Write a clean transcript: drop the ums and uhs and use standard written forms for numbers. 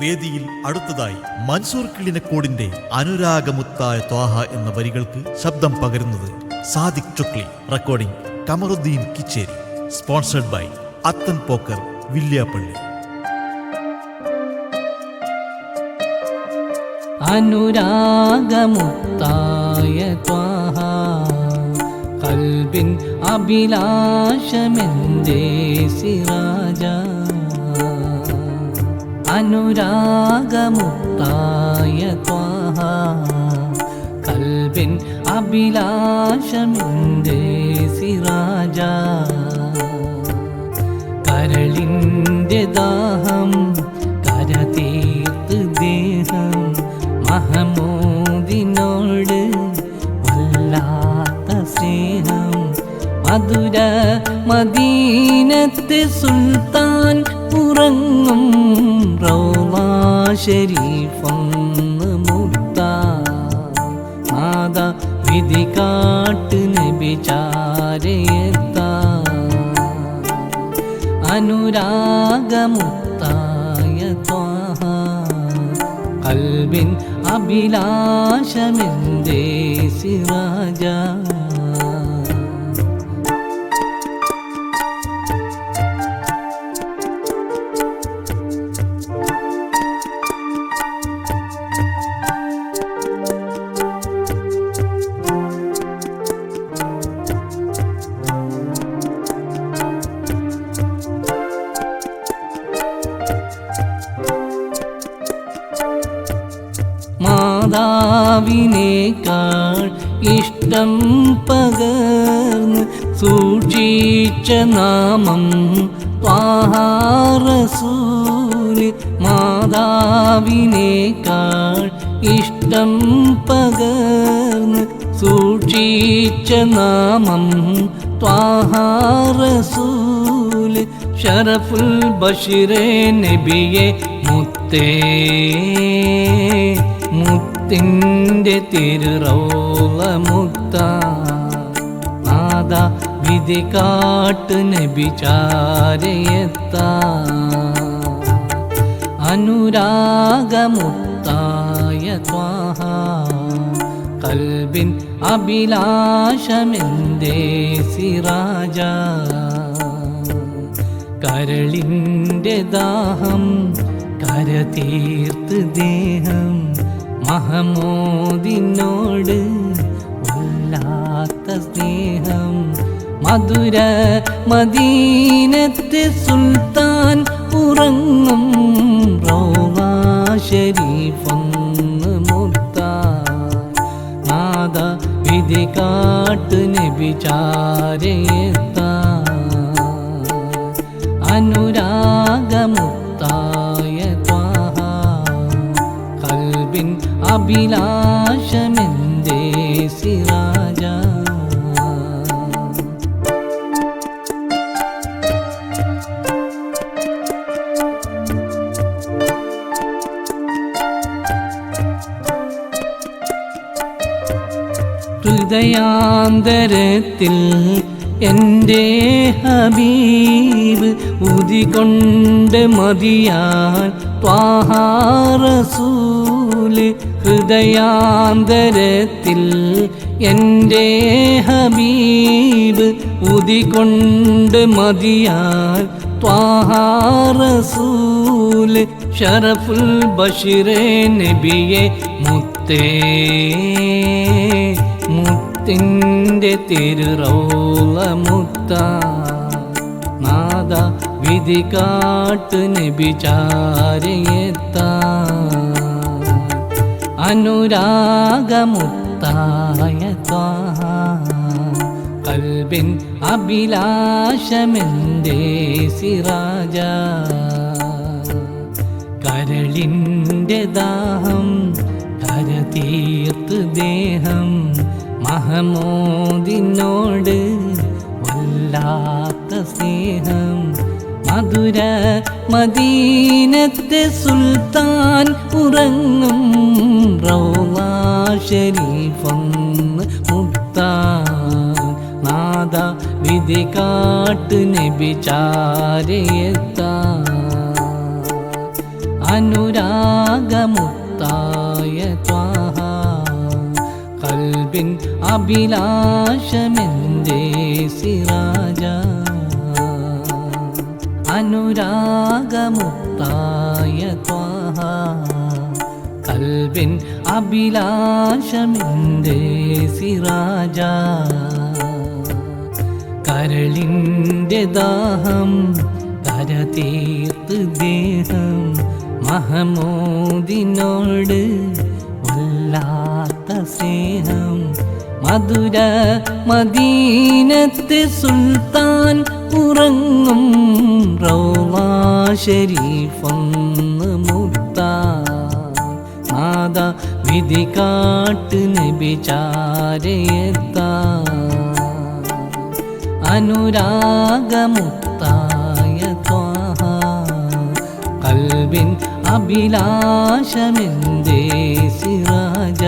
വേദിയിൽ അടുത്തതായി മൻസൂർ കിളിനക്കോടിന്റെ അനുരാഗമുത്തായ ത്വാഹ എന്ന വരികൾക്ക് ശബ്ദം പകരുന്നത് Sadiq Chukli. Recording Kamaruddeen Kichery. Sponsored by Athan Pokker Villiappally. അനുരാഗമുത്തായ ത്വാഹ കൽബിൻ അഭിലാഷമെന്റെ സിറാജ. അനുരാഗമുത്തായ ത്വാഹ കൽബിൻ അഭിലാഷമെന്റെ സിറാജ. കരളിൻ്റെ ദാഹം കരതീർത്ത് ദേഹം മഹമൂദിനോട് വല്ലാത്ത സ്നേഹം. മധുര മദീനത്തെ സുൽത്താൻ ഉറങ്ങും റൗള ശരീഫൊന്ന് മുത്താൻ. നാദ വിധി കാട്ട് നബിചാരയെത്താൻ. അനുരാഗമുത്തായ ത്വാഹ കൽബിൻ അഭിലാഷമെന്റെ സിറാജ. മാതാവിനേക്കാൾ ഇഷ്ടം പകർന്ന് സൂക്ഷിച്ച നാമം ത്വാഹ റസൂൽ. മാതാവിനേക്കാൾ ഇഷ്ടം പകർന്ന് സൂക്ഷിച്ച നാമം ത്വാഹ റസൂൽ. ഷറഫുൽ ബഷീറേ നബിയെ മുത്തേ മുത്തിൻ്റെ തിരുറൗള മുത്താൻ. നാദ വിധി കാട്ട് നബിചാരയെത്താൻ. അനുരാഗമുത്തായ ത്വാഹ കൽബിൻ അഭിലാഷമെന്റെ സിറാജ. കരളിൻ്റെ ദാഹം കരതീർത്ത് ദേഹം മഹമൂദിനോട് വല്ലാത്ത സ്നേഹം. മധുര മദീനത്തെ സുൽത്താൻ ഉറങ്ങും റൗള ശരീഫൊന്ന് മുത്താൻ. നാദ വിധി കാട്ട് നബിചാരയെത്താൻ. അനുരാഗമുത്തായ ത്വാഹ കൽബിൻ അഭിലാഷമെന്റെ സിറാജ. ഹൃദയാന്തരത്തിൽ എൻ്റെ ഹബീബ് ഉദികൊണ്ട് മതിയാൻ ത്വാഹ റസൂൽ. ഹൃദയാന്തരത്തിൽ എൻ്റെ ഹബീബ് ഉദികൊണ്ട് മതിയാൻ ത്വാഹ റസൂൽ. ഷറഫുൽ ബഷീറേ നബിയെ മുത്തേ മുത്തിൻ്റെ തിരുറൗള മുത്താൻ. നാദ വിധി കാട്ട് നബിചാരയെത്താൻ. അനുരാഗമുത്തായ ത്വാഹ കൽബിൻ അഭിലാഷമെന്റെ സിറാജ. കരളിൻ്റെ ദാഹം കരതീർത്ത് ദേഹം മഹമൂദിനോട് വല്ലാത്ത സ്നേഹം. മധുര മദീനത്തെ സുൽത്താൻ ഉറങ്ങും റൗള ശരീഫൊന്ന് മുത്താൻ. നാദ വിധി കാട്ട് നബിചാരയെത്താൻ. അനുരാ അനുരാഗമുത്തായ ത്വാഹ കൽബിൻ അഭിലാഷമെൻ്റെ സിറാജ അനുരാഗമുത്തായ ത്വാഹ കൽബിൻ അഭിലാഷമെൻ്റെ സിറാജ കരളിൻ്റെ ദാഹം കരതീർത്ത് ദേഹം മഹമൂദിനോട് വല്ലാത്ത സ്നേഹം മധുര മദീനത്ത് സുൽത്താൻ ഉറങ്ങും റൗള ശരീഫൊന്ന് മുത്താൻ നാദ വിധി കാട്ട് നബിചാരയെത്താൻ അനുരാഗമുത്തായ ത്വാഹ കൽബിൻ അഭിലാഷമെന്തേ സിറാജ